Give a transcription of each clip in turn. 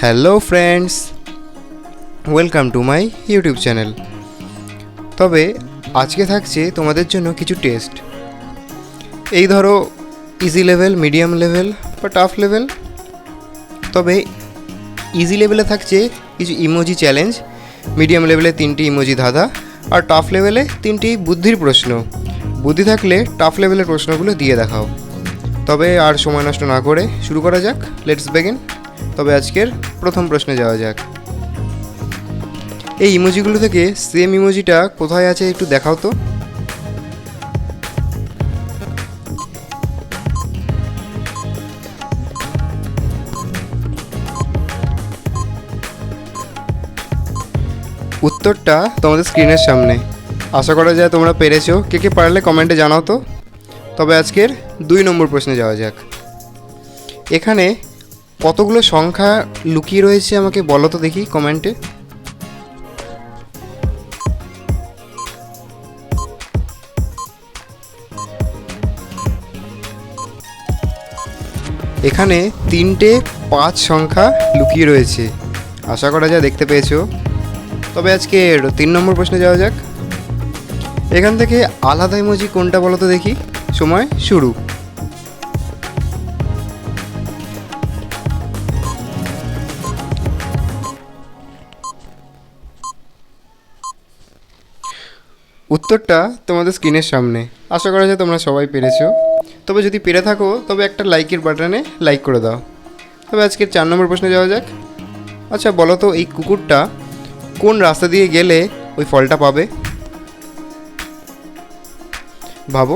Hello friends, welcome to my YouTube channel. তবে আজকে থাকছে তোমাদের জন্য কিছু টেস্ট। এই ধরো ইজি লেভেল, মিডিয়াম লেভেল বা টাফ লেভেল। তবে ইজি লেভেলে থাকছে কিছু ইমোজি চ্যালেঞ্জ, মিডিয়াম লেভেলে 3টি ইমোজি ধাঁধা, আর টাফ লেভেলে 3টি বুদ্ধির প্রশ্ন। বুদ্ধি থাকলে টাফ লেভেলের প্রশ্নগুলো দিয়ে দেখাও। তবে আর সময় নষ্ট না করে শুরু করা যাক। Let's begin. তবে আজকের প্রথম প্রশ্নে যাওয়া যাক। এই ইমোজিগুলো থেকে সেম ইমোজিটা কোথায় আছে একটু দেখাও তো। উত্তরটা তোমাদের স্ক্রিনের সামনে। আশা করা যায় তোমরা পেরেছো। কে কে পারলে কমেন্টে জানাও তো। তবে আজকের 2 নম্বর প্রশ্নে যাওয়া যাক। এখানে কতগুলো সংখ্যা লুকিয়ে রয়েছে আমাকে বলো তো দেখি কমেন্টে। এখানে 3টে 5 সংখ্যা লুকিয়ে রয়েছে। আশা করা যায় দেখতে পেয়েছো। তবে আজকের 3 নম্বর প্রশ্নে যাওয়া যাক। এখান থেকে আলাদা ইমোজি কোনটা বলো তো দেখি। সময় শুরু। উত্তরটা তোমাদের স্ক্রিনের সামনে। আশা করা যায় তোমরা সবাই পেরেছো। তবে যদি পেরে থাকো তবে একটা লাইকের বাটনে লাইক করে দাও। তবে আজকের 4 নম্বর প্রশ্নে যাওয়া যাক। আচ্ছা বলো তো, এই কুকুরটা কোন রাস্তা দিয়ে গেলে ওই ফলটা পাবে? ভাবো।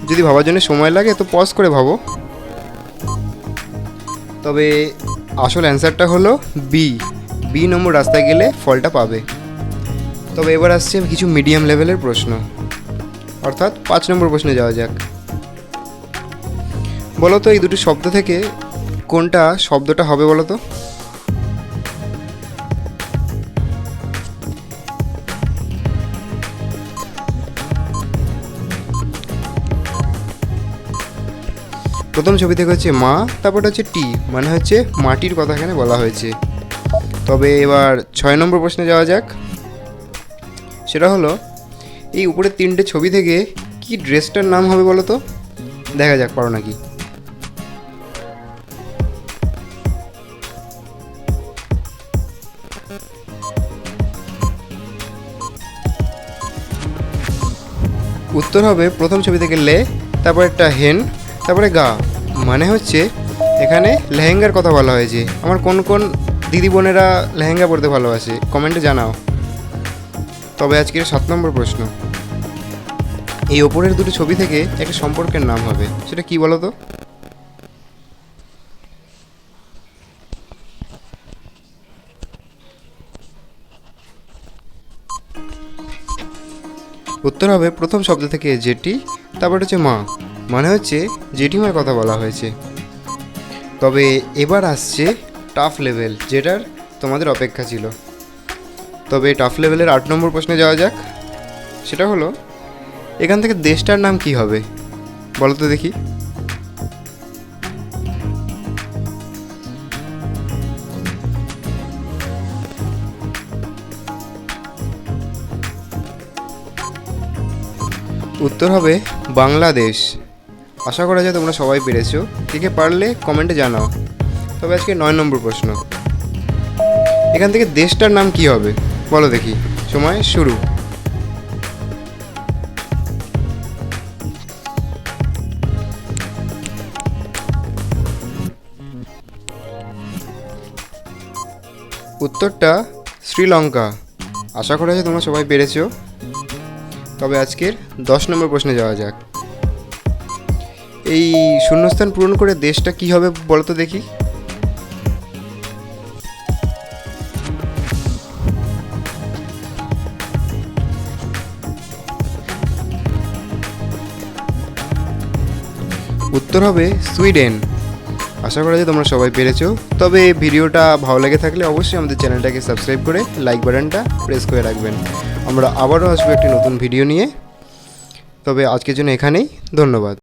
যদি ভাবার জন্য সময় লাগে তো পজ করে ভাবো। তবে আসল অ্যান্সারটা হলো বি নম্বর রাস্তায় গেলে ফলটা পাবে। তবে এবার আসছে কিছু মিডিয়াম লেভেলের প্রশ্ন, অর্থাৎ 5 নম্বর প্রশ্নে যাওয়া যাক। বলো তো এই দুটি শব্দ থেকে কোনটা শব্দটা হবে বলো তো। প্রথম ছবি থেকে হচ্ছে মা, তারপরটা হচ্ছে টি, মানে হচ্ছে মাটির কথা এখানে বলা হয়েছে। তবে এবার 6 নম্বর প্রশ্নে যাওয়া যাক। সেটা হলো এই উপরের 3টে ছবি থেকে কি ড্রেসটার নাম হবে বলো তো। দেখা যাক পারো নাকি। উত্তর হবে প্রথম ছবি থেকে লে, তারপর একটা হেন, তারপরে গা, মানে হচ্ছে এখানে লেহেঙ্গার কথা বলা হয়েছে। আমার কোন কোন দিদি বোনেরা লেহেঙ্গা পরতে ভালোবাসে কমেন্টে জানাও। তবে আজকের 7 নম্বর প্রশ্ন। এই ওপরের দুটো ছবি থেকে একটা সম্পর্কের নাম হবে, সেটা কি বলো তো। উত্তর হবে প্রথম শব্দ থেকে জেঠি, তারপর হচ্ছে মা, মানে হচ্ছে জেঠিমার কথা বলা হয়েছে। তবে এবার আসছে টাফ লেভেল, যেটার তোমাদের অপেক্ষা ছিল। তবে টাফ লেভেলের 8 নম্বর প্রশ্নে যাওয়া যাক। সেটা হলো এখান থেকে দেশটার নাম কি হবে বলো তো দেখি। উত্তর হবে বাংলাদেশ। আশা করা যায় তোমরা সবাই পেরেছো। কে পারলে কমেন্টে জানাও। তবে আজকে 9 নম্বর প্রশ্ন। এখান থেকে দেশটার নাম কি হবে বলো দেখি। সময় শুরু। উত্তরটা শ্রীলঙ্কা। আশা করা যায় তোমরা সবাই পেরেছো। তবে আজকের 10 নম্বর প্রশ্নে যাওয়া যাক। এই শূন্যস্থান পূরণ করে দেশটা কি হবে বলো তো দেখি। উত্তর হবে সুইডেন। আশা করা যায় তোমরা সবাই পেরেছো। তবে ভিডিওটা ভালো লেগে থাকলে অবশ্যই আমাদের চ্যানেলটাকে সাবস্ক্রাইব করে লাইক বাটনটা প্রেস করে রাখবেন। আমরা আবারও আসবো একটি নতুন ভিডিও নিয়ে। তবে আজকের জন্য এখানেই, ধন্যবাদ।